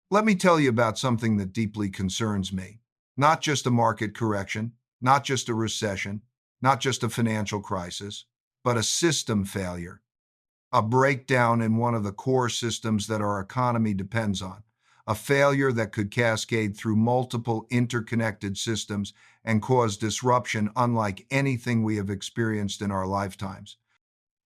Let me tell you about something that deeply concerns me. Not just a market correction, not just a recession, not just a financial crisis, but a system failure, a breakdown in one of the core systems that our economy depends on, a failure that could cascade through multiple interconnected systems and cause disruption unlike anything we have experienced in our lifetimes.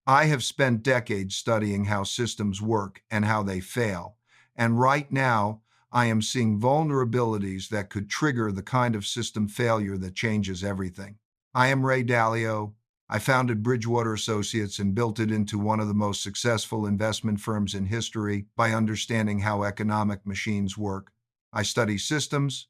I have spent decades studying how systems work and how they fail, and right now, I am seeing vulnerabilities that could trigger the kind of system failure that changes everything. I am Ray Dalio. I founded Bridgewater Associates and built it into one of the most successful investment firms in history by understanding how economic machines work. I study systems.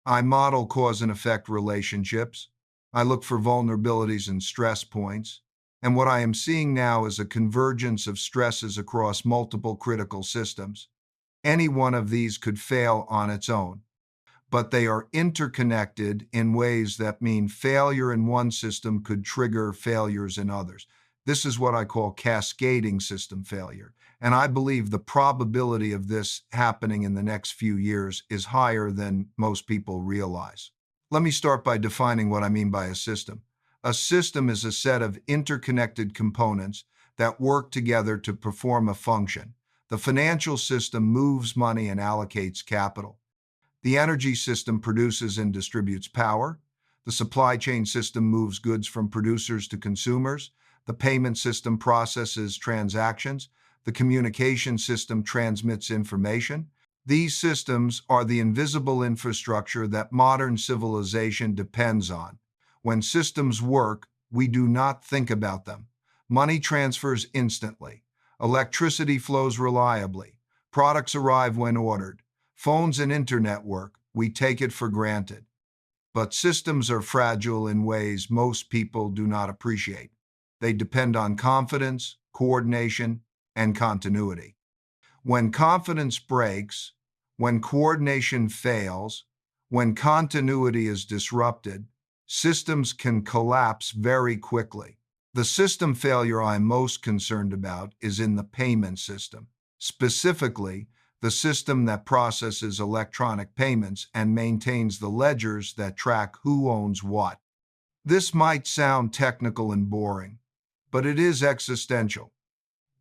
I model cause and effect relationships. I look for vulnerabilities and stress points. And what I am seeing now is a convergence of stresses across multiple critical systems. Any one of these could fail on its own, but they are interconnected in ways that mean failure in one system could trigger failures in others. This is what I call cascading system failure, and I believe the probability of this happening in the next few years is higher than most people realize. Let me start by defining what I mean by a system. A system is a set of interconnected components that work together to perform a function. The financial system moves money and allocates capital. The energy system produces and distributes power. The supply chain system moves goods from producers to consumers. The payment system processes transactions. The communication system transmits information. These systems are the invisible infrastructure that modern civilization depends on. When systems work, we do not think about them. Money transfers instantly. Electricity flows reliably. Products arrive when ordered. Phones and internet work. We take it for granted. But systems are fragile in ways most people do not appreciate. They depend on confidence, coordination, and continuity. When confidence breaks, when coordination fails, when continuity is disrupted, systems can collapse very quickly. The system failure I'm most concerned about is in the payment system, specifically the system that processes electronic payments and maintains the ledgers that track who owns what. This might sound technical and boring, but it is existential.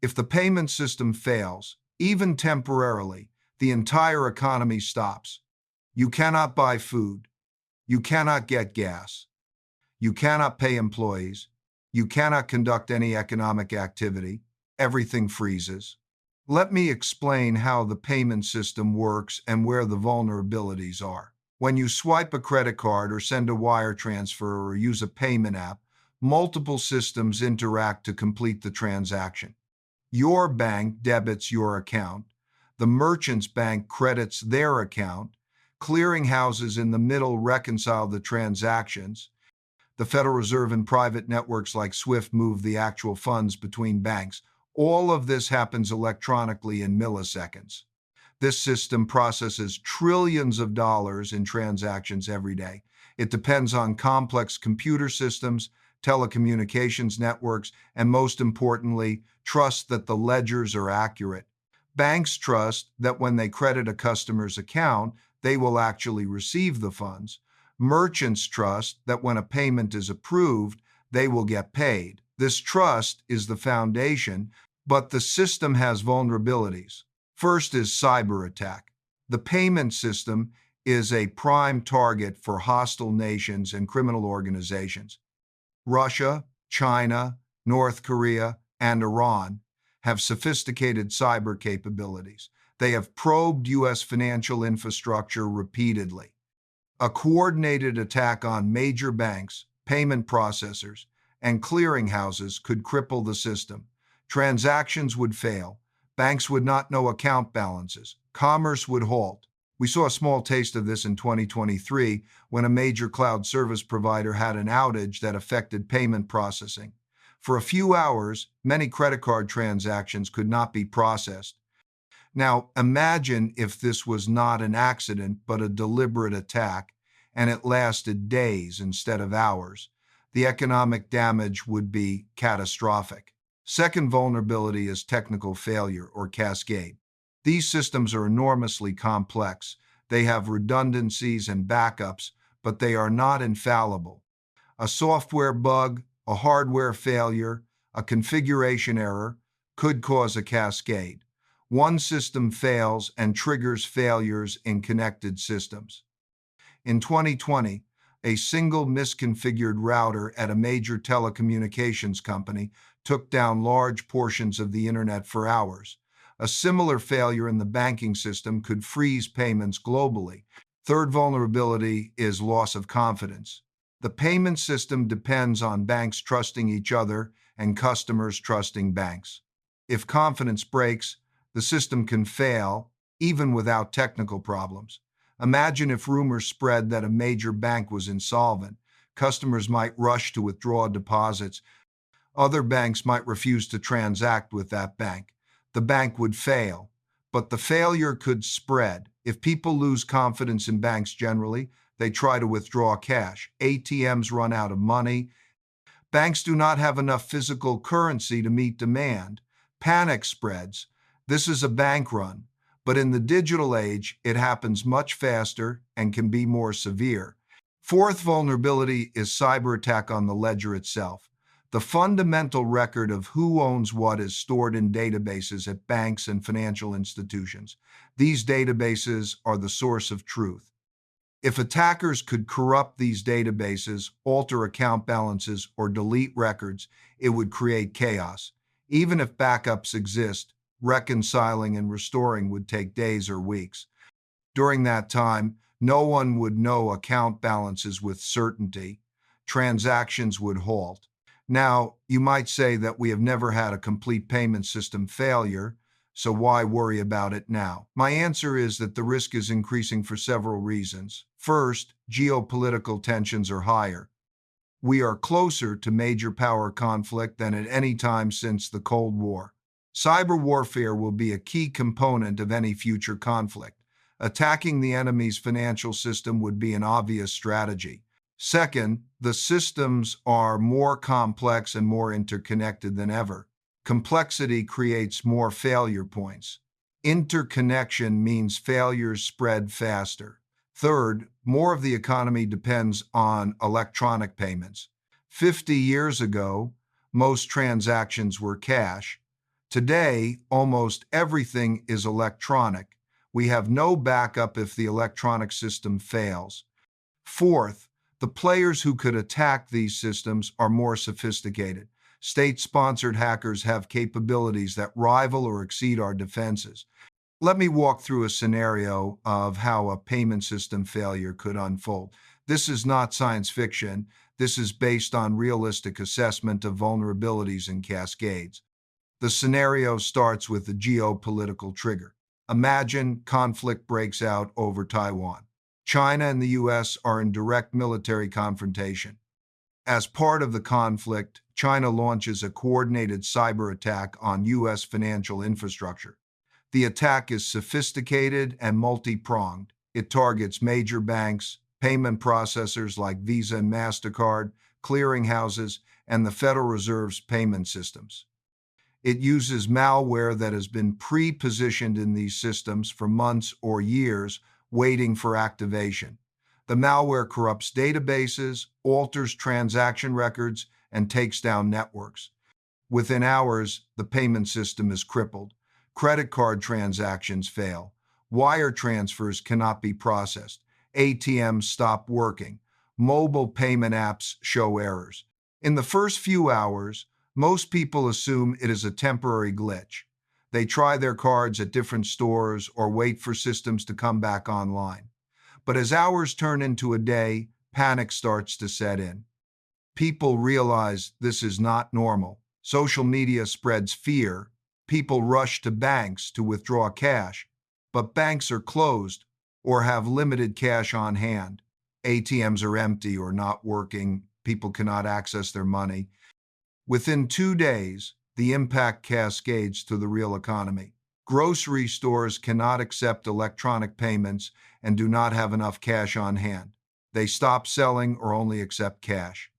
If the payment system fails, even temporarily, the entire economy stops. You cannot buy food. You cannot get gas. You cannot pay employees. You cannot conduct any economic activity. Everything freezes. Let me explain how the payment system works and where the vulnerabilities are. When you swipe a credit card or send a wire transfer or use a payment app, multiple systems interact to complete the transaction. Your bank debits your account. The merchant's bank credits their account. Clearinghouses in the middle reconcile the transactions. The Federal Reserve and private networks like SWIFT move the actual funds between banks. All of this happens electronically in milliseconds. This system processes trillions of dollars in transactions every day. It depends on complex computer systems, telecommunications networks, and most importantly, trust that the ledgers are accurate. Banks trust that when they credit a customer's account, they will actually receive the funds. Merchants trust that when a payment is approved, they will get paid. This trust is the foundation, but the system has vulnerabilities. First is cyber attack. The payment system is a prime target for hostile nations and criminal organizations. Russia, China, North Korea, and Iran have sophisticated cyber capabilities. They have probed U.S. financial infrastructure repeatedly. A coordinated attack on major banks, payment processors, and clearinghouses could cripple the system. Transactions would fail. Banks would not know account balances. Commerce would halt. We saw a small taste of this in 2023 when a major cloud service provider had an outage that affected payment processing. For a few hours, many credit card transactions could not be processed. Now, imagine if this was not an accident but a deliberate attack, and it lasted days instead of hours. The economic damage would be catastrophic. Second vulnerability is technical failure or cascade. These systems are enormously complex. They have redundancies and backups, but they are not infallible. A software bug, a hardware failure, a configuration error could cause a cascade. One system fails and triggers failures in connected systems. In 2020, a single misconfigured router at a major telecommunications company took down large portions of the internet for hours. A similar failure in the banking system could freeze payments globally. Third vulnerability is loss of confidence. The payment system depends on banks trusting each other and customers trusting banks. If confidence breaks, the system can fail, even without technical problems. Imagine if rumors spread that a major bank was insolvent. Customers might rush to withdraw deposits. Other banks might refuse to transact with that bank. The bank would fail, but the failure could spread. If people lose confidence in banks generally, they try to withdraw cash. ATMs run out of money. Banks do not have enough physical currency to meet demand. Panic spreads. This is a bank run, but in the digital age, it happens much faster and can be more severe. Fourth vulnerability is cyber attack on the ledger itself. The fundamental record of who owns what is stored in databases at banks and financial institutions. These databases are the source of truth. If attackers could corrupt these databases, alter account balances, or delete records, it would create chaos. Even if backups exist, reconciling and restoring would take days or weeks. During that time, no one would know account balances with certainty. Transactions would halt. Now, you might say that we have never had a complete payment system failure, so why worry about it now? My answer is that the risk is increasing for several reasons. First, geopolitical tensions are higher. We are closer to major power conflict than at any time since the Cold War. Cyber warfare will be a key component of any future conflict. Attacking the enemy's financial system would be an obvious strategy. Second, the systems are more complex and more interconnected than ever. Complexity creates more failure points. Interconnection means failures spread faster. Third, more of the economy depends on electronic payments. 50 years ago, most transactions were cash. Today, almost everything is electronic. We have no backup if the electronic system fails. Fourth, the players who could attack these systems are more sophisticated. State-sponsored hackers have capabilities that rival or exceed our defenses. Let me walk through a scenario of how a payment system failure could unfold. This is not science fiction. This is based on realistic assessment of vulnerabilities and cascades. The scenario starts with a geopolitical trigger. Imagine conflict breaks out over Taiwan. China and the U.S. are in direct military confrontation. As part of the conflict, China launches a coordinated cyber attack on U.S. financial infrastructure. The attack is sophisticated and multi-pronged. It targets major banks, payment processors like Visa and MasterCard, clearinghouses, and the Federal Reserve's payment systems. It uses malware that has been pre-positioned in these systems for months or years, waiting for activation. The malware corrupts databases, alters transaction records, and takes down networks. Within hours, the payment system is crippled. Credit card transactions fail. Wire transfers cannot be processed. ATMs stop working. Mobile payment apps show errors. In the first few hours, most people assume it is a temporary glitch. They try their cards at different stores or wait for systems to come back online. But as hours turn into a day, panic starts to set in. People realize this is not normal. Social media spreads fear. People rush to banks to withdraw cash, but banks are closed or have limited cash on hand. ATMs are empty or not working. People cannot access their money. Within 2 days, the impact cascades to the real economy. Grocery stores cannot accept electronic payments and do not have enough cash on hand. They stop selling or only accept cash.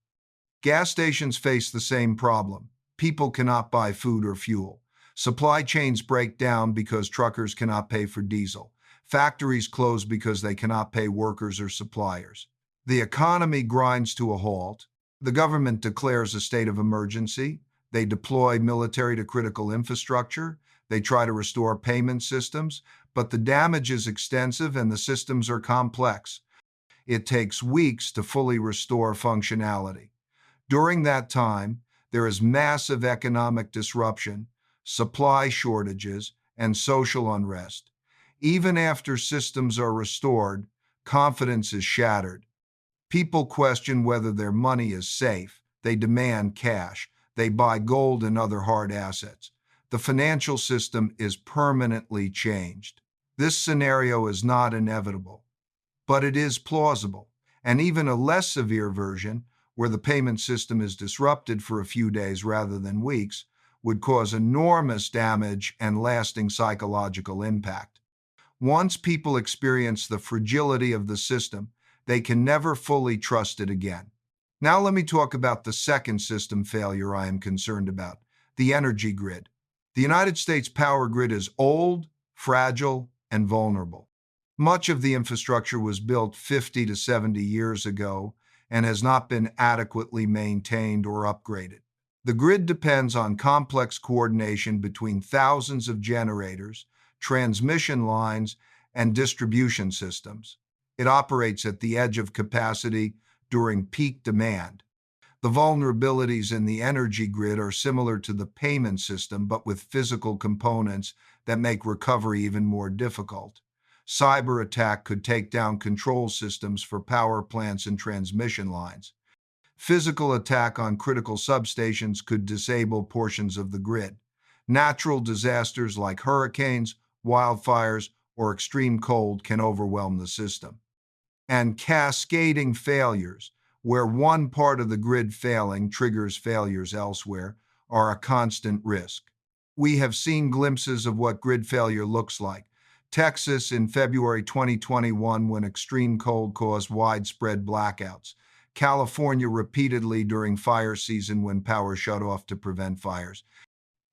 Gas stations face the same problem. People cannot buy food or fuel. Supply chains break down because truckers cannot pay for diesel. Factories close because they cannot pay workers or suppliers. The economy grinds to a halt. The government declares a state of emergency. They deploy military to critical infrastructure. They try to restore payment systems, but the damage is extensive and the systems are complex. It takes weeks to fully restore functionality. During that time, there is massive economic disruption, supply shortages, and social unrest. Even after systems are restored, confidence is shattered. People question whether their money is safe. They demand cash. They buy gold and other hard assets. The financial system is permanently changed. This scenario is not inevitable, but it is plausible. And even a less severe version, where the payment system is disrupted for a few days rather than weeks, would cause enormous damage and lasting psychological impact. Once people experience the fragility of the system, they can never fully trust it again. Now let me talk about the second system failure I am concerned about, the energy grid. The United States power grid is old, fragile, and vulnerable. Much of the infrastructure was built 50 to 70 years ago and has not been adequately maintained or upgraded. The grid depends on complex coordination between thousands of generators, transmission lines, and distribution systems. It operates at the edge of capacity during peak demand. The vulnerabilities in the energy grid are similar to the payment system, but with physical components that make recovery even more difficult. Cyber attack could take down control systems for power plants and transmission lines. Physical attack on critical substations could disable portions of the grid. Natural disasters like hurricanes, wildfires, or extreme cold can overwhelm the system. And cascading failures, where one part of the grid failing triggers failures elsewhere, are a constant risk. We have seen glimpses of what grid failure looks like. Texas in February 2021 when extreme cold caused widespread blackouts. California repeatedly during fire season when power shut off to prevent fires.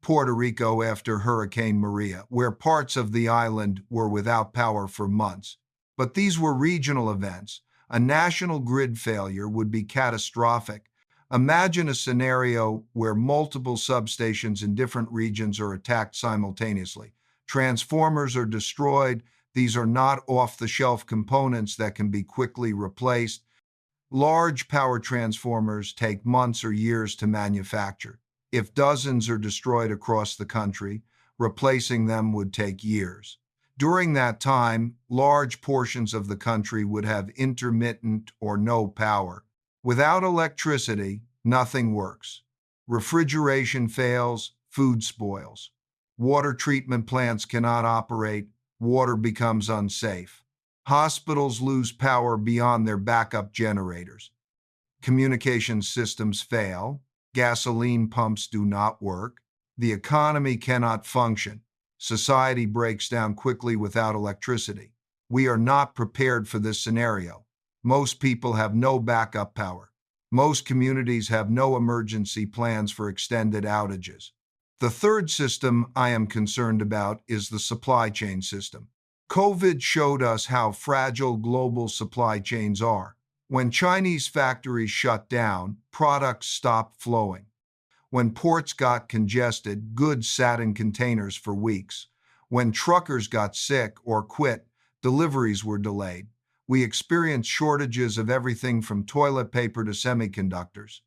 Puerto Rico after Hurricane Maria, where parts of the island were without power for months. But these were regional events. A national grid failure would be catastrophic. Imagine a scenario where multiple substations in different regions are attacked simultaneously. Transformers are destroyed. These are not off-the-shelf components that can be quickly replaced. Large power transformers take months or years to manufacture. If dozens are destroyed across the country, replacing them would take years. During that time, large portions of the country would have intermittent or no power. Without electricity, nothing works. Refrigeration fails, food spoils. Water treatment plants cannot operate, water becomes unsafe. Hospitals lose power beyond their backup generators. Communication systems fail. Gasoline pumps do not work. The economy cannot function. Society breaks down quickly without electricity. We are not prepared for this scenario. Most people have no backup power. Most communities have no emergency plans for extended outages. The third system I am concerned about is the supply chain system. COVID showed us how fragile global supply chains are. When Chinese factories shut down, products stopped flowing. When ports got congested, goods sat in containers for weeks. When truckers got sick or quit, deliveries were delayed. We experienced shortages of everything from toilet paper to semiconductors.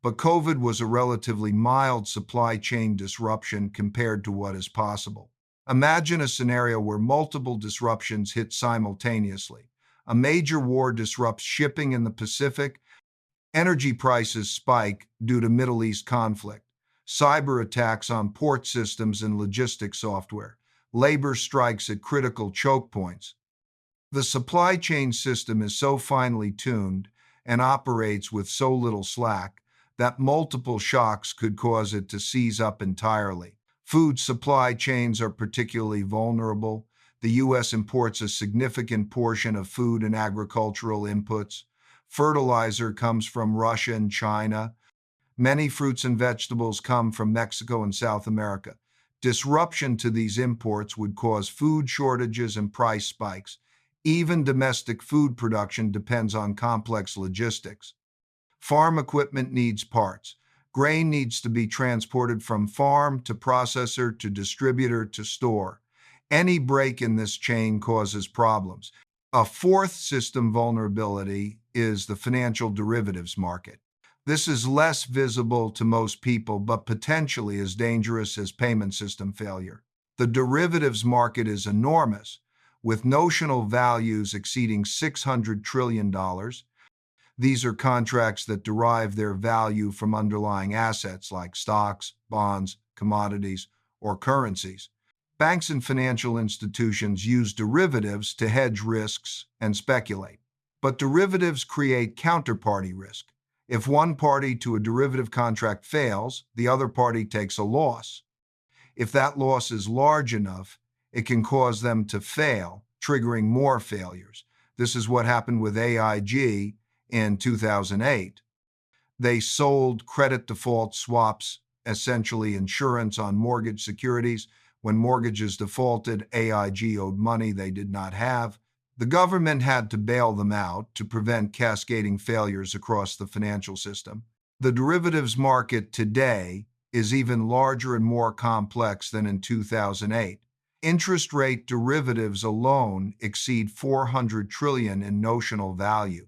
But COVID was a relatively mild supply chain disruption compared to what is possible. Imagine a scenario where multiple disruptions hit simultaneously. A major war disrupts shipping in the Pacific. Energy prices spike due to Middle East conflict. Cyber attacks on port systems and logistics software. Labor strikes at critical choke points. The supply chain system is so finely tuned and operates with so little slack that multiple shocks could cause it to seize up entirely. Food supply chains are particularly vulnerable. The U.S. imports a significant portion of food and agricultural inputs. Fertilizer comes from Russia and China. Many fruits and vegetables come from Mexico and South America. Disruption to these imports would cause food shortages and price spikes. Even domestic food production depends on complex logistics. Farm equipment needs parts. Grain needs to be transported from farm to processor to distributor to store. Any break in this chain causes problems. A fourth system vulnerability is the financial derivatives market. This is less visible to most people, but potentially as dangerous as payment system failure. The derivatives market is enormous, with notional values exceeding $600 trillion. These are contracts that derive their value from underlying assets like stocks, bonds, commodities, or currencies. Banks and financial institutions use derivatives to hedge risks and speculate. But derivatives create counterparty risk. If one party to a derivative contract fails, the other party takes a loss. If that loss is large enough, it can cause them to fail, triggering more failures. This is what happened with AIG in 2008. They sold credit default swaps, essentially insurance on mortgage securities. When mortgages defaulted, AIG owed money they did not have. The government had to bail them out to prevent cascading failures across the financial system. The derivatives market today is even larger and more complex than in 2008. Interest rate derivatives alone exceed $400 trillion in notional value.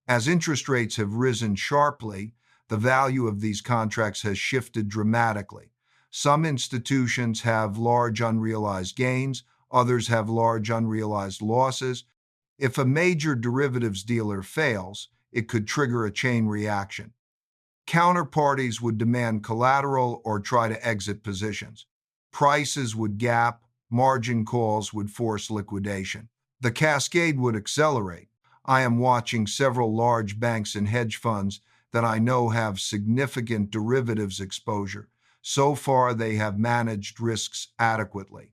As interest rates have risen sharply, the value of these contracts has shifted dramatically. Some institutions have large unrealized gains, others have large unrealized losses. If a major derivatives dealer fails, it could trigger a chain reaction. Counterparties would demand collateral or try to exit positions. Prices would gap, margin calls would force liquidation. The cascade would accelerate. I am watching several large banks and hedge funds that I know have significant derivatives exposure. So far, they have managed risks adequately.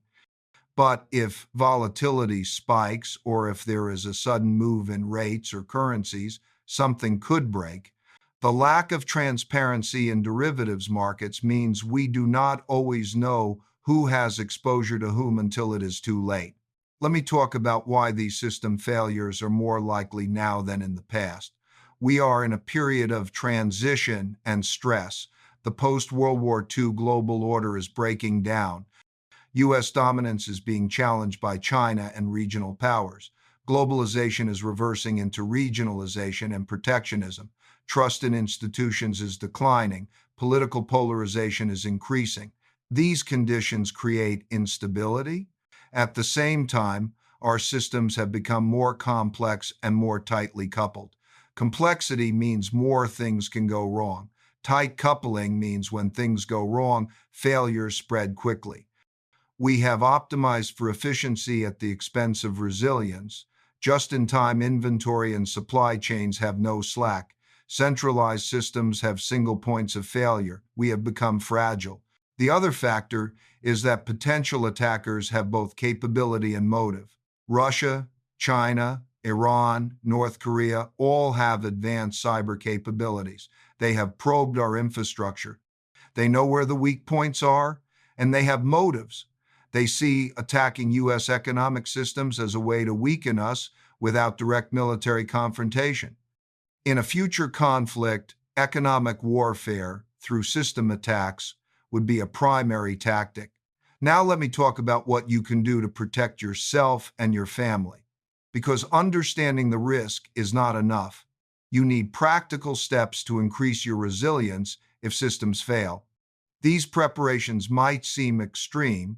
But if volatility spikes or if there is a sudden move in rates or currencies, something could break. The lack of transparency in derivatives markets means we do not always know who has exposure to whom until it is too late. Let me talk about why these system failures are more likely now than in the past. We are in a period of transition and stress. The post-World War II global order is breaking down. U.S. dominance is being challenged by China and regional powers. Globalization is reversing into regionalization and protectionism. Trust in institutions is declining. Political polarization is increasing. These conditions create instability. At the same time, our systems have become more complex and more tightly coupled. Complexity means more things can go wrong. Tight coupling means when things go wrong, failures spread quickly. We have optimized for efficiency at the expense of resilience. Just-in-time inventory and supply chains have no slack. Centralized systems have single points of failure. We have become fragile. The other factor is that potential attackers have both capability and motive. Russia, China, Iran, North Korea all have advanced cyber capabilities. They have probed our infrastructure. They know where the weak points are, and they have motives. They see attacking U.S. economic systems as a way to weaken us without direct military confrontation. In a future conflict, economic warfare through system attacks would be a primary tactic. Now let me talk about what you can do to protect yourself and your family. Because understanding the risk is not enough. You need practical steps to increase your resilience if systems fail. These preparations might seem extreme,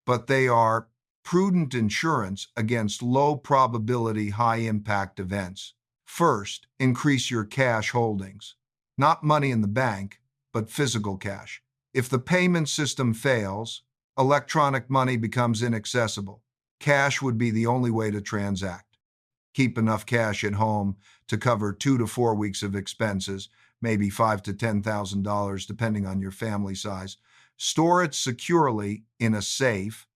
but they are prudent insurance against low-probability, high-impact events. First, increase your cash holdings. Not money in the bank, but physical cash. If the payment system fails, electronic money becomes inaccessible. Cash would be the only way to transact. Keep enough cash at home to cover 2 to 4 weeks of expenses, maybe $5,000 to $10,000 depending on your family size. Store it securely in a safe.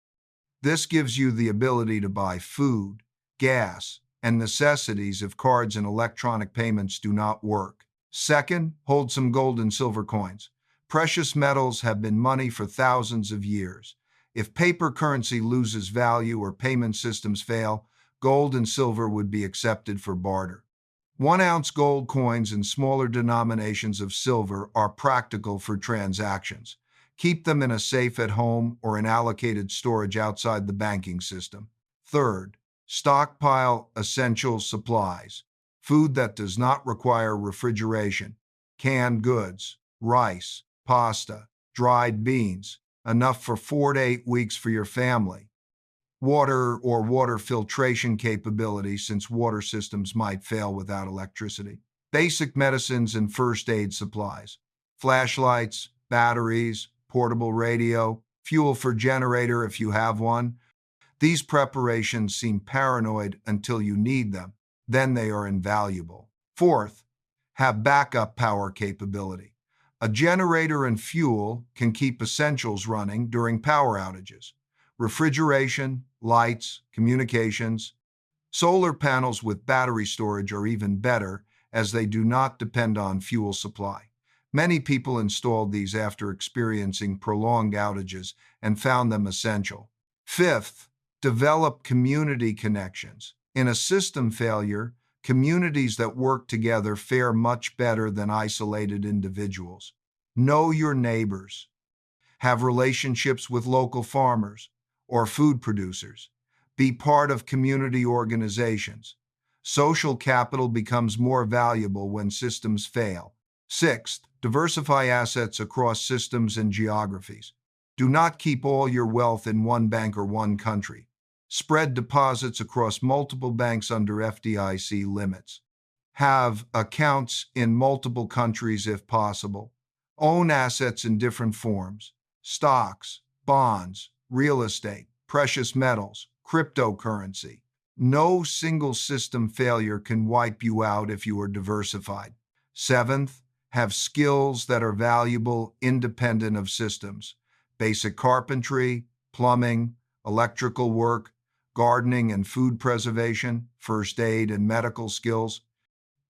This gives you the ability to buy food, gas, and necessities if cards and electronic payments do not work. Second, hold some gold and silver coins. Precious metals have been money for thousands of years. If paper currency loses value or payment systems fail, gold and silver would be accepted for barter. 1-ounce gold coins and smaller denominations of silver are practical for transactions. Keep them in a safe at home or in allocated storage outside the banking system. Third, stockpile essential supplies. Food that does not require refrigeration. Canned goods, rice, pasta, dried beans, enough for 4 to 8 weeks for your family. Water or water filtration capability, since water systems might fail without electricity. Basic medicines and first aid supplies. Flashlights, batteries, portable radio, fuel for generator if you have one. These preparations seem paranoid until you need them. Then they are invaluable. Fourth, have backup power capability. A generator and fuel can keep essentials running during power outages. Refrigeration, lights, communications. Solar panels with battery storage are even better, as they do not depend on fuel supply. Many people installed these after experiencing prolonged outages and found them essential. Fifth, develop community connections. In a system failure, communities that work together fare much better than isolated individuals. Know your neighbors. Have relationships with local farmers or food producers. Be part of community organizations. Social capital becomes more valuable when systems fail. Sixth, diversify assets across systems and geographies. Do not keep all your wealth in one bank or one country. Spread deposits across multiple banks under FDIC limits. Have accounts in multiple countries if possible. Own assets in different forms: stocks, bonds, real estate, precious metals, cryptocurrency. No single system failure can wipe you out if you are diversified. Seventh, have skills that are valuable independent of systems. Basic carpentry, plumbing, electrical work, gardening and food preservation, first aid and medical skills.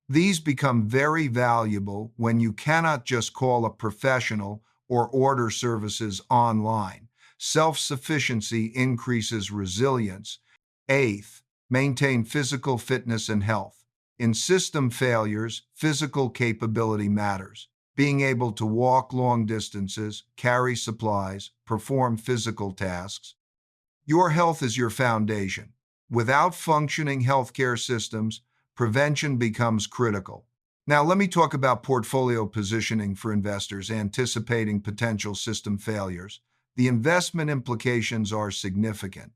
These become very valuable when you cannot just call a professional or order services online. Self-sufficiency increases resilience. Eighth, maintain physical fitness and health. In system failures, physical capability matters. Being able to walk long distances, carry supplies, perform physical tasks. Your health is your foundation. Without functioning healthcare systems, prevention becomes critical. Now, let me talk about portfolio positioning for investors anticipating potential system failures. The investment implications are significant.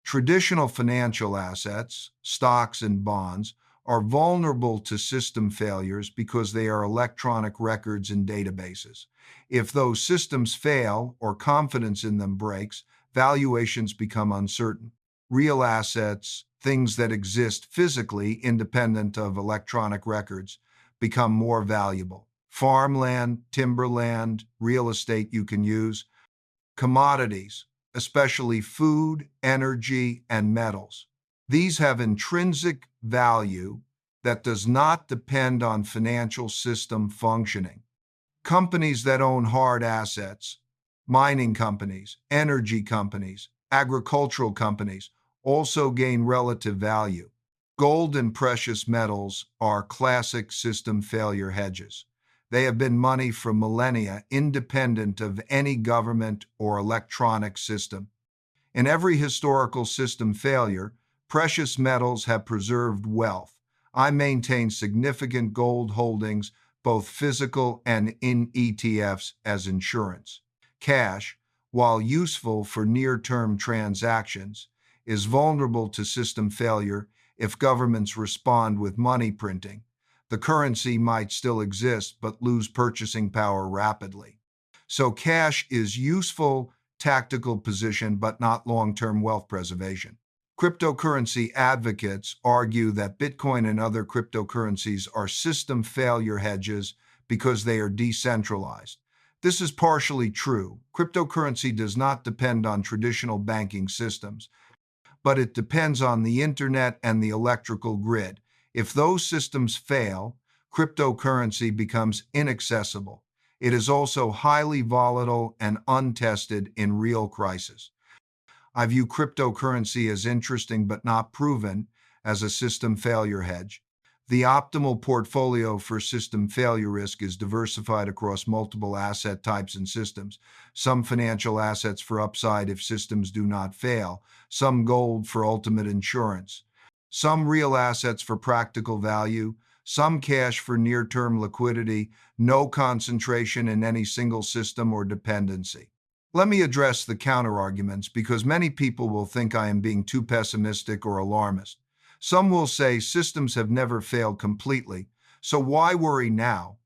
Traditional financial assets, stocks and bonds, are vulnerable to system failures because they are electronic records and databases. If those systems fail or confidence in them breaks, valuations become uncertain. Real assets, things that exist physically independent of electronic records, become more valuable. Farmland, timberland, real estate you can use. Commodities, especially food, energy, and metals. These have intrinsic value that does not depend on financial system functioning. Companies that own hard assets, mining companies, energy companies, agricultural companies, also gain relative value. Gold and precious metals are classic system failure hedges. They have been money for millennia, independent of any government or electronic system. In every historical system failure, precious metals have preserved wealth. I maintain significant gold holdings, both physical and in ETFs, as insurance. Cash, while useful for near-term transactions, is vulnerable to system failure if governments respond with money printing. The currency might still exist but lose purchasing power rapidly. So cash is useful tactical position but not long-term wealth preservation. Cryptocurrency advocates argue that Bitcoin and other cryptocurrencies are system failure hedges because they are decentralized. This is partially true. Cryptocurrency does not depend on traditional banking systems, but it depends on the internet and the electrical grid. If those systems fail, cryptocurrency becomes inaccessible. It is also highly volatile and untested in real crisis. I view cryptocurrency as interesting but not proven as a system failure hedge. The optimal portfolio for system failure risk is diversified across multiple asset types and systems, some financial assets for upside if systems do not fail, some gold for ultimate insurance, some real assets for practical value, some cash for near-term liquidity, no concentration in any single system or dependency. Let me address the counterarguments because many people will think I am being too pessimistic or alarmist. Some will say systems have never failed completely, so why worry now?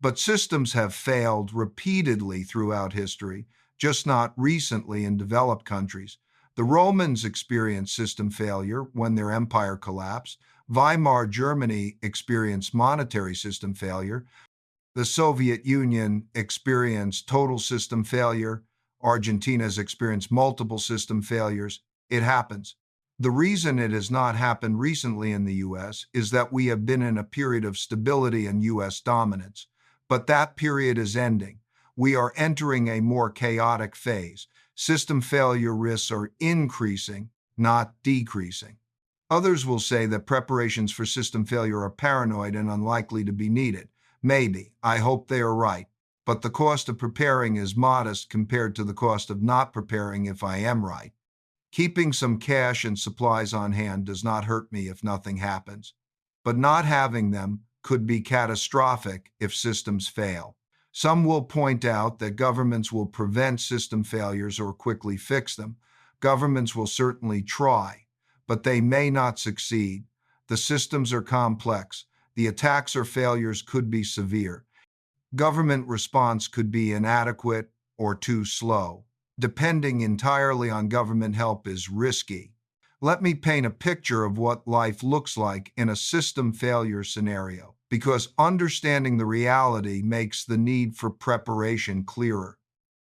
But systems have failed repeatedly throughout history, just not recently in developed countries. The Romans experienced system failure when their empire collapsed. Weimar Germany experienced monetary system failure. The Soviet Union experienced total system failure. Argentina has experienced multiple system failures. It happens. The reason it has not happened recently in the U.S. is that we have been in a period of stability and U.S. dominance. But that period is ending. We are entering a more chaotic phase. System failure risks are increasing, not decreasing. Others will say that preparations for system failure are paranoid and unlikely to be needed. Maybe. I hope they are right. But the cost of preparing is modest compared to the cost of not preparing if I am right. Keeping some cash and supplies on hand does not hurt me if nothing happens. But not having them could be catastrophic if systems fail. Some will point out that governments will prevent system failures or quickly fix them. Governments will certainly try, but they may not succeed. The systems are complex. The attacks or failures could be severe. Government response could be inadequate or too slow. Depending entirely on government help is risky. Let me paint a picture of what life looks like in a system failure scenario, because understanding the reality makes the need for preparation clearer.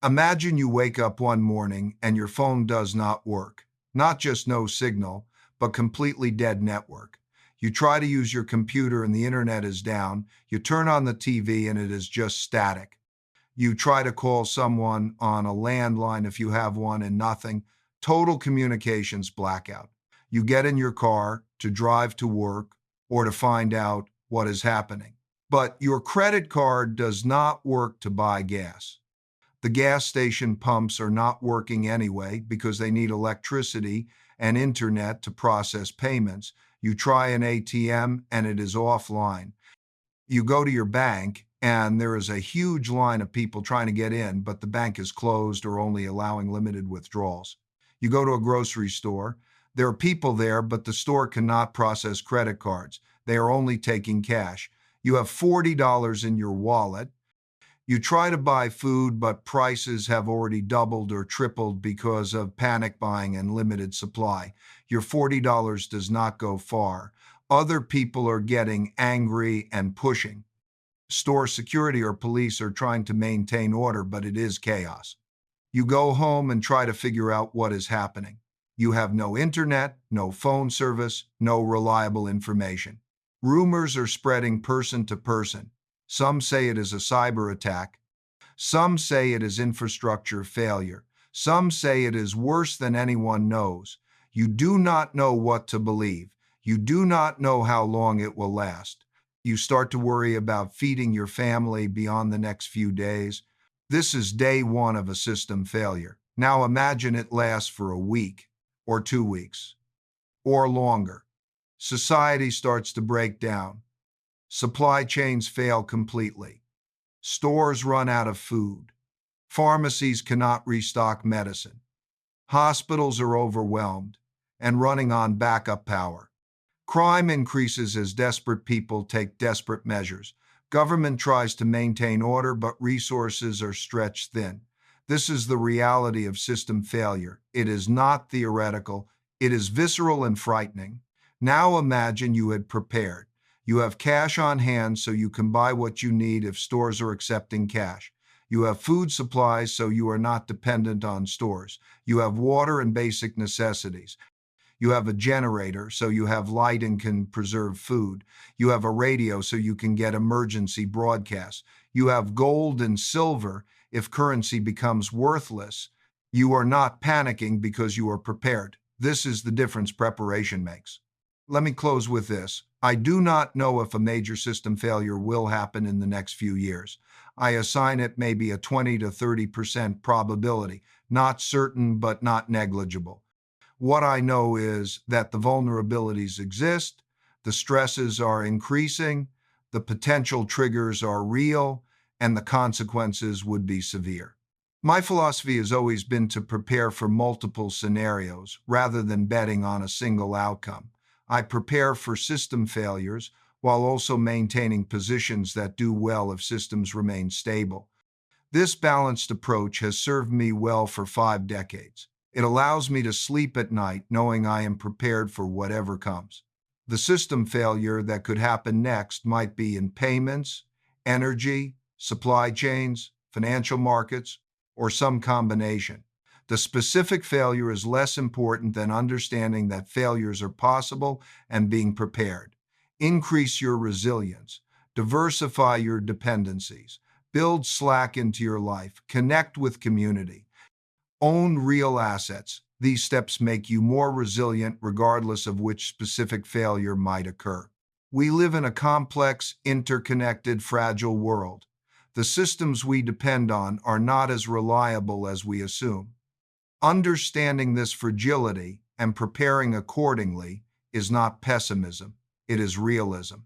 Imagine you wake up one morning and your phone does not work. Not just no signal, but completely dead network. You try to use your computer and the internet is down. You turn on the TV and it is just static. You try to call someone on a landline if you have one and nothing. Total communications blackout. You get in your car to drive to work or to find out what is happening. But your credit card does not work to buy gas. The gas station pumps are not working anyway because they need electricity and internet to process payments. You try an ATM and it is offline. You go to your bank and there is a huge line of people trying to get in, but the bank is closed or only allowing limited withdrawals. You go to a grocery store. There are people there, but the store cannot process credit cards. They are only taking cash. You have $40 in your wallet. You try to buy food, but prices have already doubled or tripled because of panic buying and limited supply. Your $40 does not go far. Other people are getting angry and pushing. Store security or police are trying to maintain order, but it is chaos. You go home and try to figure out what is happening. You have no internet, no phone service, no reliable information. Rumors are spreading person to person. Some say it is a cyber attack. Some say it is infrastructure failure. Some say it is worse than anyone knows. You do not know what to believe. You do not know how long it will last. You start to worry about feeding your family beyond the next few days. This is day one of a system failure. Now imagine it lasts for a week or 2 weeks or longer. Society starts to break down. Supply chains fail completely. Stores run out of food. Pharmacies cannot restock medicine. Hospitals are overwhelmed and running on backup power. Crime increases as desperate people take desperate measures. Government tries to maintain order, but resources are stretched thin. This is the reality of system failure. It is not theoretical. It is visceral and frightening. Now imagine you had prepared. You have cash on hand so you can buy what you need if stores are accepting cash. You have food supplies so you are not dependent on stores. You have water and basic necessities. You have a generator, so you have light and can preserve food. You have a radio, so you can get emergency broadcasts. You have gold and silver if currency becomes worthless. You are not panicking because you are prepared. This is the difference preparation makes. Let me close with this. I do not know if a major system failure will happen in the next few years. I assign it maybe a 20 to 30% probability, not certain but not negligible. What I know is that the vulnerabilities exist, the stresses are increasing, the potential triggers are real, and the consequences would be severe. My philosophy has always been to prepare for multiple scenarios rather than betting on a single outcome. I prepare for system failures while also maintaining positions that do well if systems remain stable. This balanced approach has served me well for 5 decades. It allows me to sleep at night knowing I am prepared for whatever comes. The system failure that could happen next might be in payments, energy, supply chains, financial markets, or some combination. The specific failure is less important than understanding that failures are possible and being prepared. Increase your resilience, diversify your dependencies, build slack into your life, connect with community, own real assets. These steps make you more resilient regardless of which specific failure might occur. We live in a complex, interconnected, fragile world. The systems we depend on are not as reliable as we assume. Understanding this fragility and preparing accordingly is not pessimism, it is realism.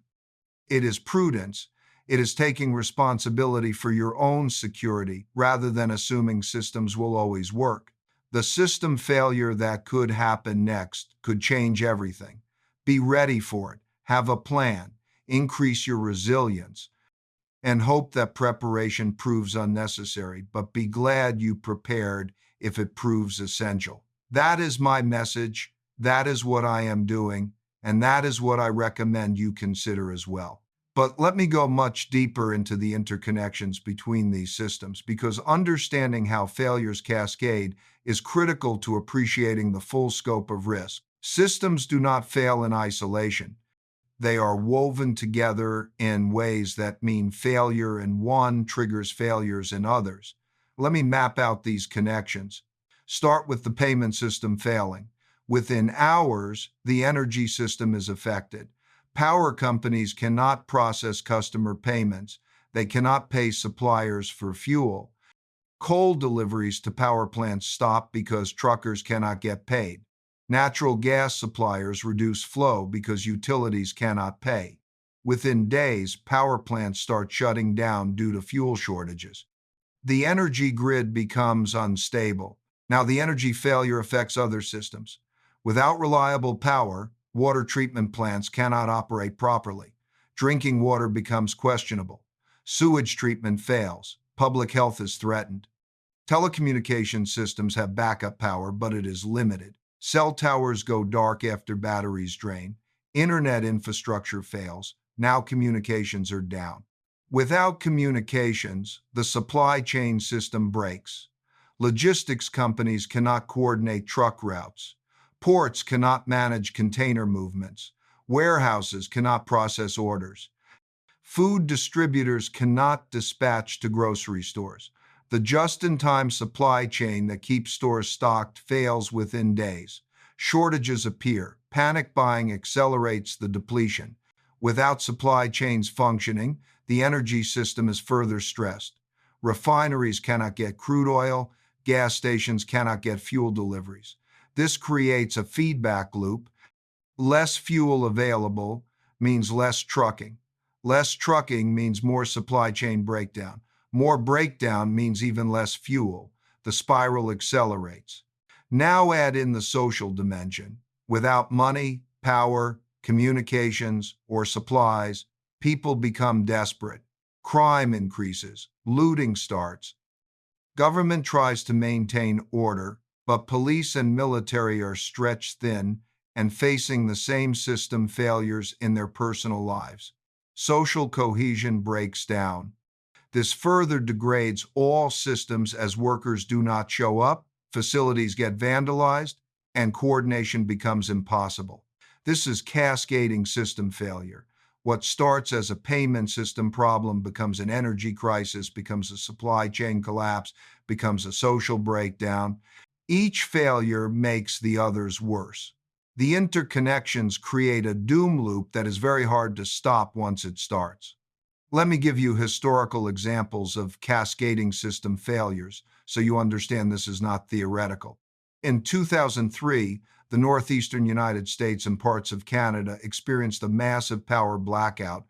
It is prudence. It is taking responsibility for your own security rather than assuming systems will always work. The system failure that could happen next could change everything. Be ready for it. Have a plan. Increase your resilience. And hope that preparation proves unnecessary, but be glad you prepared if it proves essential. That is my message. That is what I am doing. And that is what I recommend you consider as well. But let me go much deeper into the interconnections between these systems, because understanding how failures cascade is critical to appreciating the full scope of risk. Systems do not fail in isolation. They are woven together in ways that mean failure in one triggers failures in others. Let me map out these connections. Start with the payment system failing. Within hours, the energy system is affected. Power companies cannot process customer payments. They cannot pay suppliers for fuel. Coal deliveries to power plants stop because truckers cannot get paid. Natural gas suppliers reduce flow because utilities cannot pay. Within days, power plants start shutting down due to fuel shortages. The energy grid becomes unstable. Now, the energy failure affects other systems. Without reliable power, water treatment plants cannot operate properly. Drinking water becomes questionable. Sewage treatment fails. Public health is threatened. Telecommunication systems have backup power, but it is limited. Cell towers go dark after batteries drain. Internet infrastructure fails. Now communications are down. Without communications, the supply chain system breaks. Logistics companies cannot coordinate truck routes. Ports cannot manage container movements. Warehouses cannot process orders. Food distributors cannot dispatch to grocery stores. The just-in-time supply chain that keeps stores stocked fails within days. Shortages appear. Panic buying accelerates the depletion. Without supply chains functioning, the energy system is further stressed. Refineries cannot get crude oil. Gas stations cannot get fuel deliveries. This creates a feedback loop. Less fuel available means less trucking. Less trucking means more supply chain breakdown. More breakdown means even less fuel. The spiral accelerates. Now add in the social dimension. Without money, power, communications, or supplies, people become desperate. Crime increases. Looting starts. Government tries to maintain order, but police and military are stretched thin and facing the same system failures in their personal lives. Social cohesion breaks down. This further degrades all systems as workers do not show up, facilities get vandalized, and coordination becomes impossible. This is cascading system failure. What starts as a payment system problem becomes an energy crisis, becomes a supply chain collapse, becomes a social breakdown. Each failure makes the others worse. The interconnections create a doom loop that is very hard to stop once it starts. Let me give you historical examples of cascading system failures so you understand this is not theoretical. In 2003, the northeastern United States and parts of Canada experienced a massive power blackout.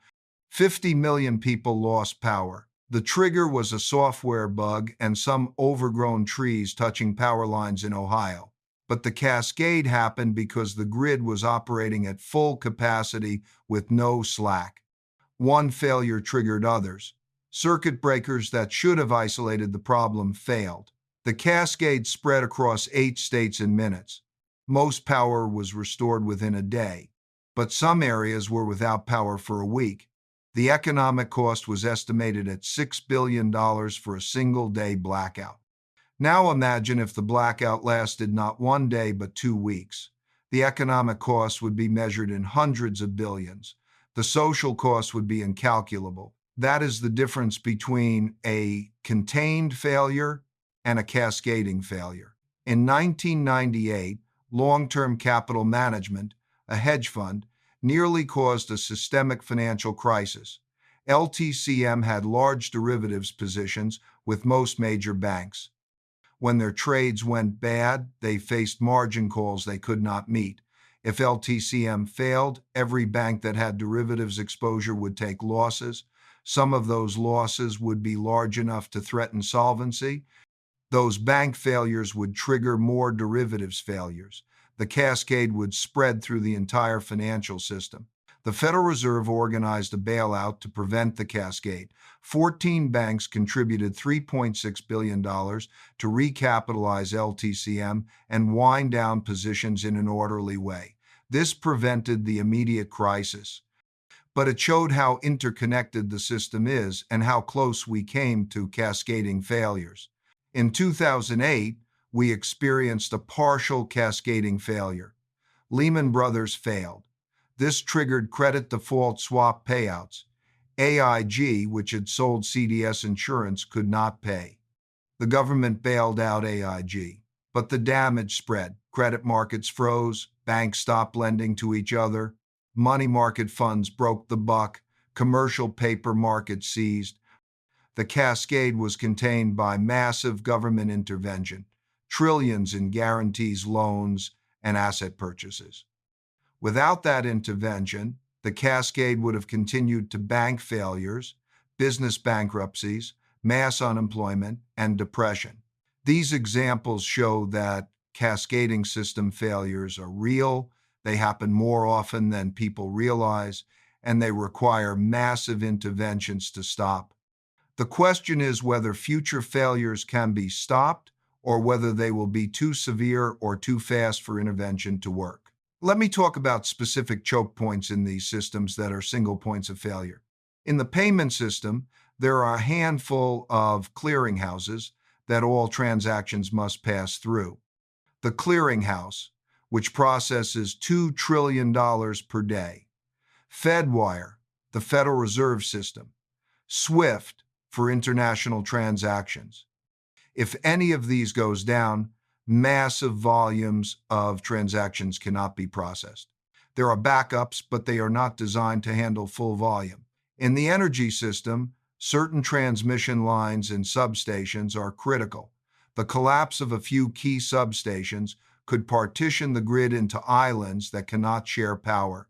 50 million people lost power. The trigger was a software bug and some overgrown trees touching power lines in Ohio. But the cascade happened because the grid was operating at full capacity with no slack. One failure triggered others. Circuit breakers that should have isolated the problem failed. The cascade spread across 8 states in minutes. Most power was restored within a day, but some areas were without power for a week. The economic cost was estimated at $6 billion for a single-day blackout. Now imagine if the blackout lasted not 1 day but 2 weeks. The economic cost would be measured in hundreds of billions. The social cost would be incalculable. That is the difference between a contained failure and a cascading failure. In 1998, Long-Term Capital Management, a hedge fund, nearly caused a systemic financial crisis. LTCM had large derivatives positions with most major banks. When their trades went bad, they faced margin calls they could not meet. If LTCM failed, every bank that had derivatives exposure would take losses. Some of those losses would be large enough to threaten solvency. Those bank failures would trigger more derivatives failures. The cascade would spread through the entire financial system. The Federal Reserve organized a bailout to prevent the cascade. 14 banks contributed $3.6 billion to recapitalize LTCM and wind down positions in an orderly way. This prevented the immediate crisis, but it showed how interconnected the system is and how close we came to cascading failures. In 2008, we experienced a partial cascading failure. Lehman Brothers failed. This triggered credit default swap payouts. AIG, which had sold CDS Insurance, could not pay. The government bailed out AIG, but the damage spread. Credit markets froze, banks stopped lending to each other, money market funds broke the buck, commercial paper markets seized. The cascade was contained by massive government intervention, trillions in guarantees, loans, and asset purchases. Without that intervention, the cascade would have continued to bank failures, business bankruptcies, mass unemployment, and depression. These examples show that cascading system failures are real, they happen more often than people realize, and they require massive interventions to stop. The question is whether future failures can be stopped or whether they will be too severe or too fast for intervention to work. Let me talk about specific choke points in these systems that are single points of failure. In the payment system, there are a handful of clearinghouses that all transactions must pass through. The clearinghouse, which processes $2 trillion per day. Fedwire, the Federal Reserve System. SWIFT, for international transactions. If any of these goes down, massive volumes of transactions cannot be processed. There are backups, but they are not designed to handle full volume. In the energy system, certain transmission lines and substations are critical. The collapse of a few key substations could partition the grid into islands that cannot share power.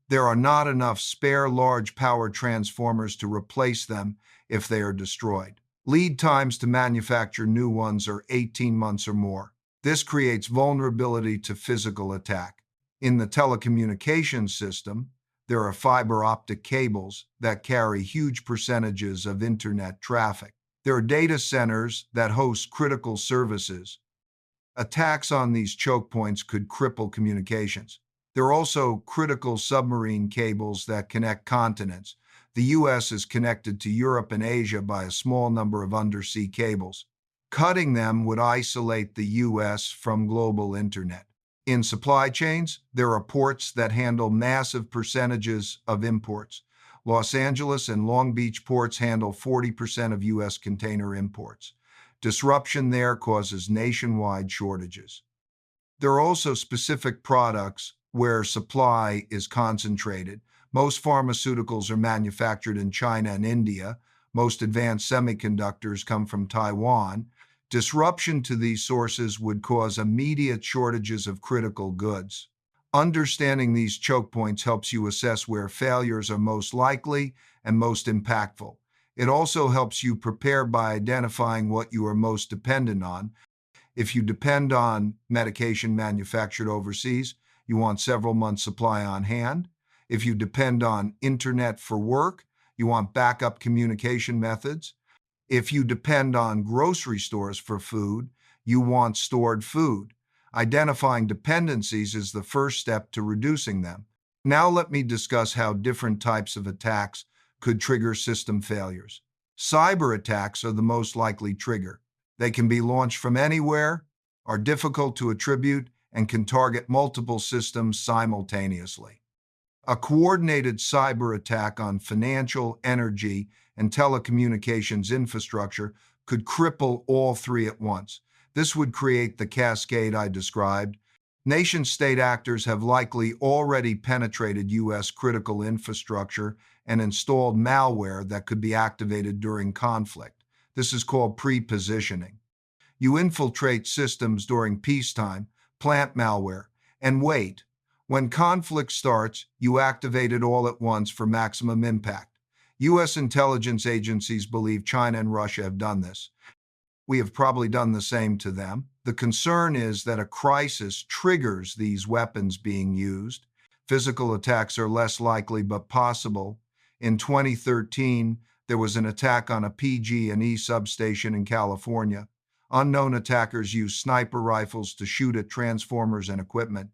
There are not enough spare large power transformers to replace them if they are destroyed. Lead times to manufacture new ones are 18 months or more. This creates vulnerability to physical attack. In the telecommunications system, there are fiber optic cables that carry huge percentages of internet traffic. There are data centers that host critical services. Attacks on these choke points could cripple communications. There are also critical submarine cables that connect continents. The U.S. is connected to Europe and Asia by a small number of undersea cables. Cutting them would isolate the U.S. from global internet. In supply chains, there are ports that handle massive percentages of imports. Los Angeles and Long Beach ports handle 40% of U.S. container imports. Disruption there causes nationwide shortages. There are also specific products where supply is concentrated. Most pharmaceuticals are manufactured in China and India. Most advanced semiconductors come from Taiwan. Disruption to these sources would cause immediate shortages of critical goods. Understanding these choke points helps you assess where failures are most likely and most impactful. It also helps you prepare by identifying what you are most dependent on. If you depend on medication manufactured overseas, you want several months' supply on hand. If you depend on internet for work, you want backup communication methods. If you depend on grocery stores for food, you want stored food. Identifying dependencies is the first step to reducing them. Now let me discuss how different types of attacks could trigger system failures. Cyber attacks are the most likely trigger. They can be launched from anywhere, are difficult to attribute, and can target multiple systems simultaneously. A coordinated cyber attack on financial, energy, and telecommunications infrastructure could cripple all three at once. This would create the cascade I described. Nation-state actors have likely already penetrated U.S. critical infrastructure and installed malware that could be activated during conflict. This is called pre-positioning. You infiltrate systems during peacetime, plant malware, and wait. When conflict starts, you activate it all at once for maximum impact. U.S. intelligence agencies believe China and Russia have done this. We have probably done the same to them. The concern is that a crisis triggers these weapons being used. Physical attacks are less likely but possible. In 2013, there was an attack on a PG&E substation in California. Unknown attackers used sniper rifles to shoot at transformers and equipment.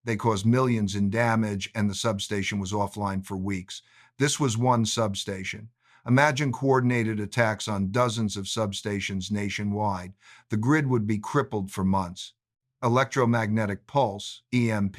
They caused millions in damage, and the substation was offline for weeks. This was one substation. Imagine coordinated attacks on dozens of substations nationwide. The grid would be crippled for months. Electromagnetic pulse, EMP,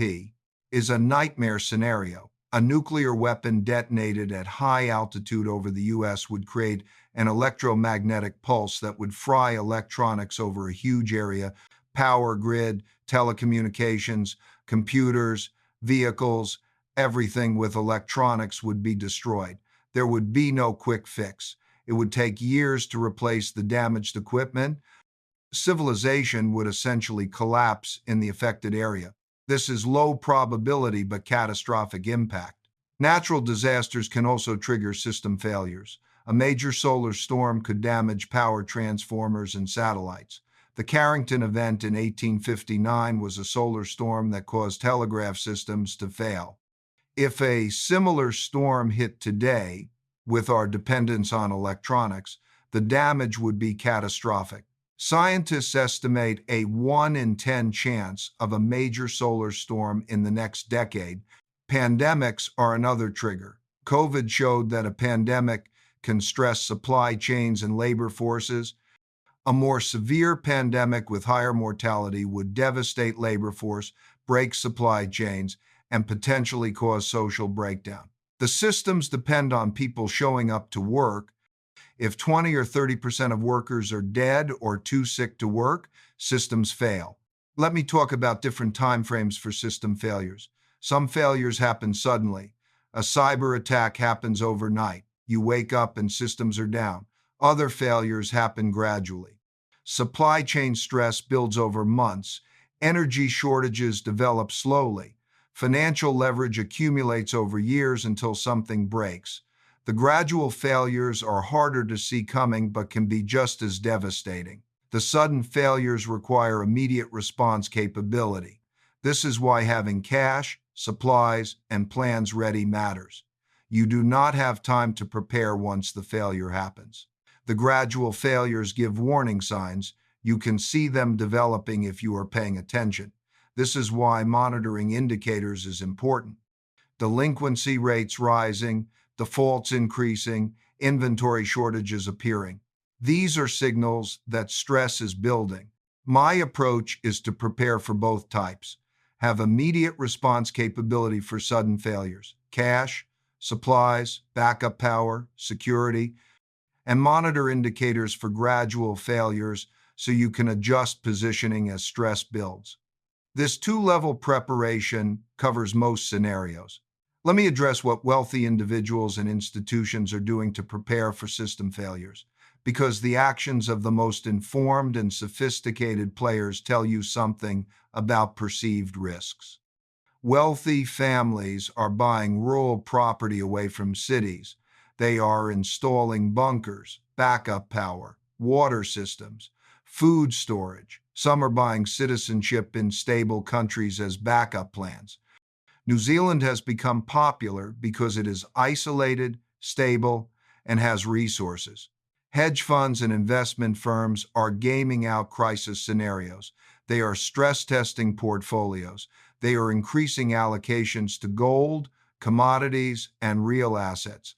is a nightmare scenario. A nuclear weapon detonated at high altitude over the U.S. would create an electromagnetic pulse that would fry electronics over a huge area. Power grid, telecommunications, computers, vehicles, everything with electronics would be destroyed. There would be no quick fix. It would take years to replace the damaged equipment. Civilization would essentially collapse in the affected area. This is low probability but catastrophic impact. Natural disasters can also trigger system failures. A major solar storm could damage power transformers and satellites. The Carrington event in 1859 was a solar storm that caused telegraph systems to fail. If a similar storm hit today, with our dependence on electronics, the damage would be catastrophic. Scientists estimate a 1 in 10 chance of a major solar storm in the next decade. Pandemics are another trigger. COVID showed that a pandemic can stress supply chains and labor forces. A more severe pandemic with higher mortality would devastate labor force, break supply chains, and potentially cause social breakdown. The systems depend on people showing up to work. If 20 or 30% of workers are dead or too sick to work, systems fail. Let me talk about different timeframes for system failures. Some failures happen suddenly. A cyber attack happens overnight. You wake up and systems are down. Other failures happen gradually. Supply chain stress builds over months. Energy shortages develop slowly. Financial leverage accumulates over years until something breaks. The gradual failures are harder to see coming but can be just as devastating. The sudden failures require immediate response capability. This is why having cash, supplies, and plans ready matters. You do not have time to prepare once the failure happens. The gradual failures give warning signs. You can see them developing if you are paying attention. This is why monitoring indicators is important. Delinquency rates rising, defaults increasing, inventory shortages appearing. These are signals that stress is building. My approach is to prepare for both types. have immediate response capability for sudden failures, cash, supplies, backup power, security, and monitor indicators for gradual failures so you can adjust positioning as stress builds. This two-level preparation covers most scenarios. Let me address what wealthy individuals and institutions are doing to prepare for system failures, because the actions of the most informed and sophisticated players tell you something about perceived risks. Wealthy families are buying rural property away from cities. They are installing bunkers, backup power, water systems, food storage. Some are buying citizenship in stable countries as backup plans. New Zealand has become popular because it is isolated, stable, and has resources. Hedge funds and investment firms are gaming out crisis scenarios. They are stress testing portfolios. They are increasing allocations to gold, commodities, and real assets.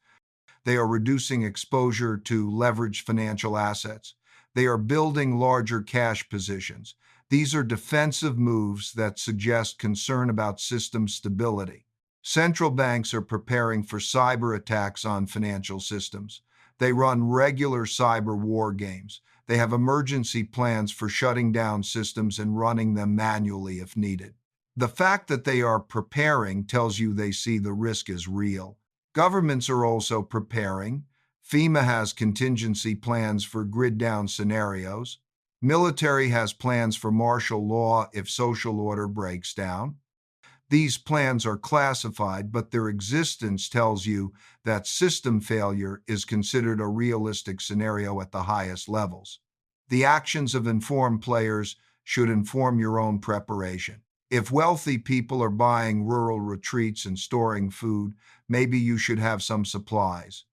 They are reducing exposure to leveraged financial assets. They are building larger cash positions. These are defensive moves that suggest concern about system stability. Central banks are preparing for cyber attacks on financial systems. They run regular cyber war games. They have emergency plans for shutting down systems and running them manually if needed. The fact that they are preparing tells you they see the risk is real. Governments are also preparing. FEMA has contingency plans for grid-down scenarios. Military has plans for martial law if social order breaks down. These plans are classified, but their existence tells you that system failure is considered a realistic scenario at the highest levels. The actions of informed players should inform your own preparation. If wealthy people are buying rural retreats and storing food, maybe you should have some supplies.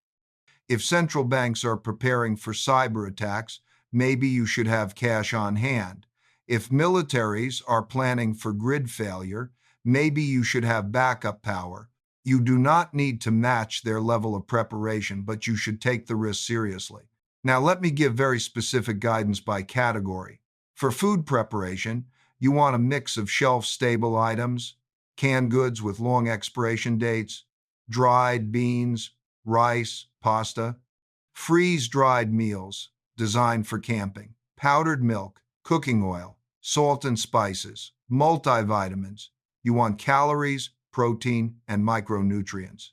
If central banks are preparing for cyber attacks, maybe you should have cash on hand. If militaries are planning for grid failure, maybe you should have backup power. You do not need to match their level of preparation, but you should take the risk seriously. Now, let me give very specific guidance by category. For food preparation, you want a mix of shelf-stable items, canned goods with long expiration dates, dried beans, rice, pasta, freeze-dried meals designed for camping, powdered milk, cooking oil, salt and spices, multivitamins. You want calories, protein, and micronutrients.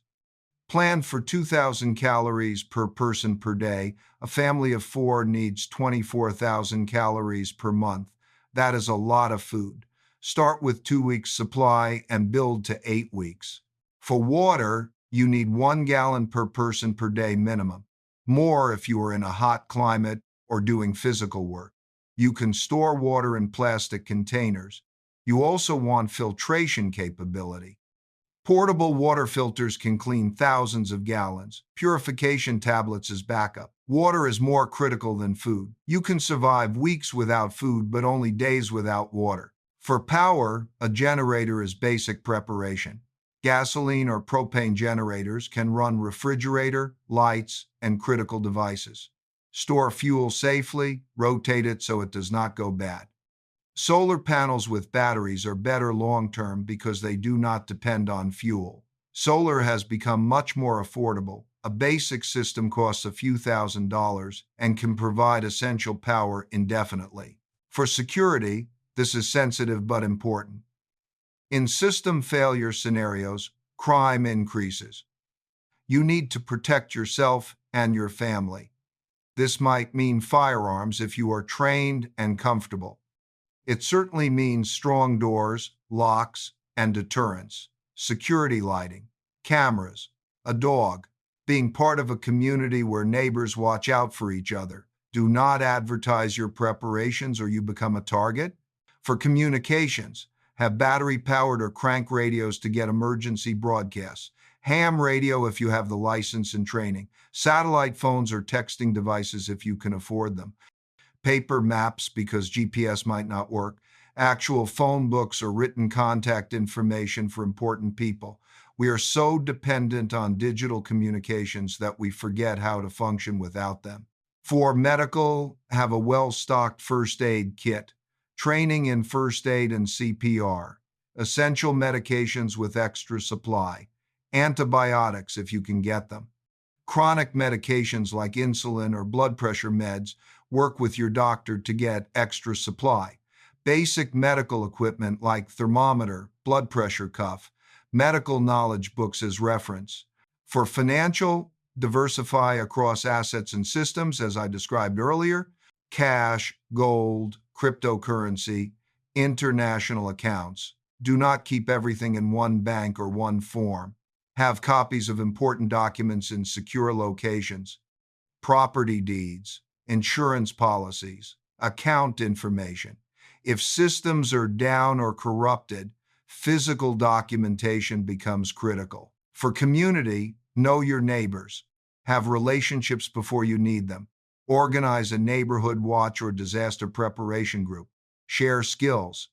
Plan for 2,000 calories per person per day. A family of 4 needs 24,000 calories per month. That is a lot of food. Start with 2 weeks' supply and build to 8 weeks. For water, you need 1 gallon per person per day minimum. More if you are in a hot climate or doing physical work. You can store water in plastic containers. You also want filtration capability. Portable water filters can clean thousands of gallons. Purification tablets as backup. Water is more critical than food. You can survive weeks without food, but only days without water. For power, a generator is basic preparation. Gasoline or propane generators can run refrigerator, lights, and critical devices. Store fuel safely, rotate it so it does not go bad. Solar panels with batteries are better long-term because they do not depend on fuel. Solar has become much more affordable. A basic system costs a few $1,000s and can provide essential power indefinitely. For security, this is sensitive but important. In system failure scenarios, crime increases. You need to protect yourself and your family. This might mean firearms if you are trained and comfortable. It certainly means strong doors, locks, and deterrence, security lighting, cameras, a dog, being part of a community where neighbors watch out for each other. Do not advertise your preparations or you become a target. For communications, have battery-powered or crank radios to get emergency broadcasts. Ham radio if you have the license and training. Satellite phones or texting devices if you can afford them. Paper maps because GPS might not work, actual phone books or written contact information for important people. We are so dependent on digital communications that we forget how to function without them. For medical, have a well-stocked first aid kit, training in first aid and CPR, essential medications with extra supply, antibiotics if you can get them. Chronic medications like insulin or blood pressure meds work with your doctor to get extra supply. Basic medical equipment like thermometer, blood pressure cuff, medical knowledge books as reference. For financial, diversify across assets and systems, as I described earlier, cash, gold, cryptocurrency, international accounts. Do not keep everything in one bank or one form. Have copies of important documents in secure locations, property deeds, insurance policies, account information. If systems are down or corrupted, physical documentation becomes critical. For community, know your neighbors. Have relationships before you need them. Organize a neighborhood watch or disaster preparation group. Share skills.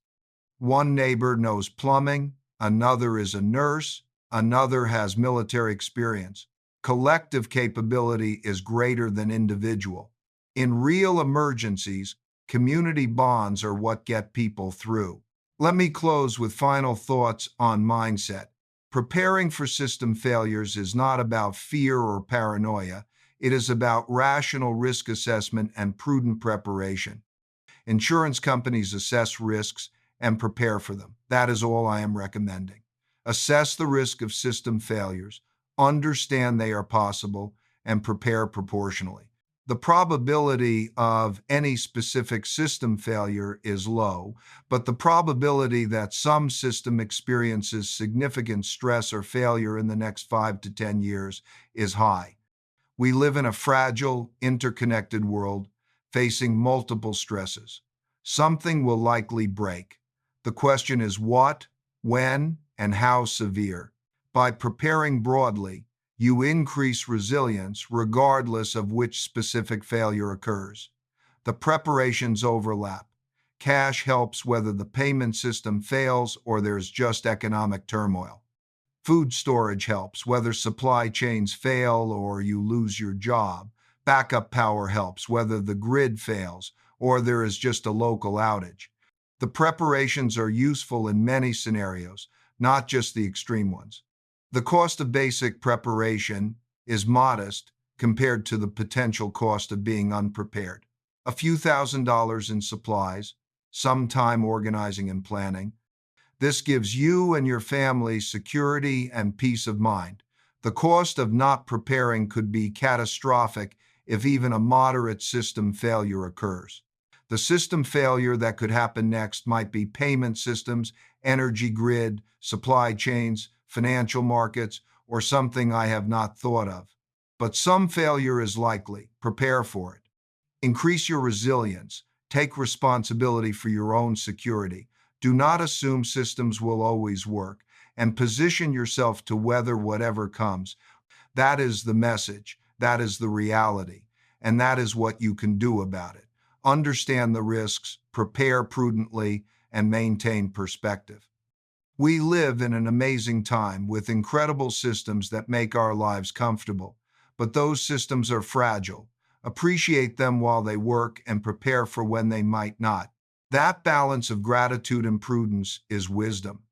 One neighbor knows plumbing, another is a nurse, another has military experience. Collective capability is greater than individual. In real emergencies, community bonds are what get people through. Let me close with final thoughts on mindset. Preparing for system failures is not about fear or paranoia. It is about rational risk assessment and prudent preparation. Insurance companies assess risks and prepare for them. That is all I am recommending. Assess the risk of system failures, understand they are possible, and prepare proportionally. The probability of any specific system failure is low, but the probability that some system experiences significant stress or failure in the next 5 to 10 years is high. We live in a fragile, interconnected world facing multiple stresses. Something will likely break. The question is what, when, and how severe. By preparing broadly, you increase resilience regardless of which specific failure occurs. The preparations overlap. Cash helps whether the payment system fails or there's just economic turmoil. Food storage helps whether supply chains fail or you lose your job. Backup power helps whether the grid fails or there is just a local outage. The preparations are useful in many scenarios, not just the extreme ones. The cost of basic preparation is modest compared to the potential cost of being unprepared. A few $1,000s in supplies, some time organizing and planning. This gives you and your family security and peace of mind. The cost of not preparing could be catastrophic if even a moderate system failure occurs. The system failure that could happen next might be payment systems, energy grid, supply chains, financial markets, or something I have not thought of. But some failure is likely. Prepare for it. Increase your resilience. Take responsibility for your own security. Do not assume systems will always work, and position yourself to weather whatever comes. That is the message. That is the reality. And that is what you can do about it. Understand the risks, prepare prudently, and maintain perspective. We live in an amazing time with incredible systems that make our lives comfortable, but those systems are fragile. Appreciate them while they work and prepare for when they might not. That balance of gratitude and prudence is wisdom.